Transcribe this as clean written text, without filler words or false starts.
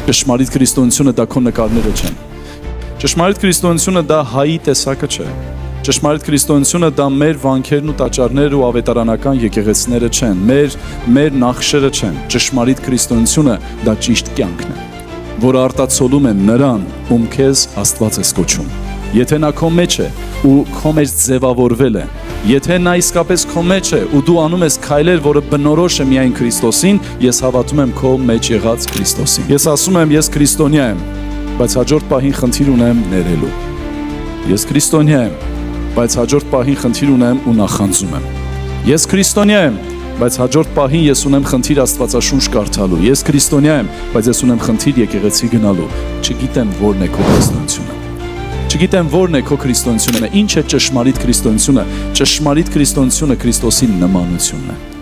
Ճշմարիտ քրիստոնեությունը դա քո նկարները չեն։ Ճշմարիտ քրիստոնեությունը դա հայի տեսակը չէ։ Ճշմարիտ քրիստոնեությունը դա մեր վանքերն ու տաճարները ու ավետարանական եկեղեցիները չեն, մեր նախշերը չեն։ Ճշմարիտ քրիստոնեությունը դա ճիշտ կյանքն է, որը արտացոլում է նրան, ում քեզ Աստված է կոչում։ Եթե նա քո մեջ է ու քո մեջ ձևավորվել է, եթե նա իսկապես քո մեջ է ու դու անում ես քայլեր, որը բնորոշ է միայն Քրիստոսին, ես հավատում եմ քո մեջ եղած Քրիստոսին։ Ես ասում եմ, ես քրիստոնյա եմ, բայց հաջորդ պահին խնդիր ունեմ ներելու։ Ես քրիստոնյա եմ, բայց հաջորդ պահին խնդիր ունեմ ու նախանձում եմ։ Ես քրիստոնյա եմ, բայց հաջորդ պահին ես ունեմ խնդիր Աստվածաշունչ կարդալու։ Ես քրիստոնյա եմ, բայց ես ունեմ խնդիր եկեղեցի գնալու։ Չգիտեմ որն է քո քրիստոնեությունը։ Չգիտեմ որն է քո քրիստոնեությունը, ինչ է ճշմարիտ քրիստոնեությունը։ Ճշմարիտ քրիստոնեությունը Քրիստոսի նմանությունն է։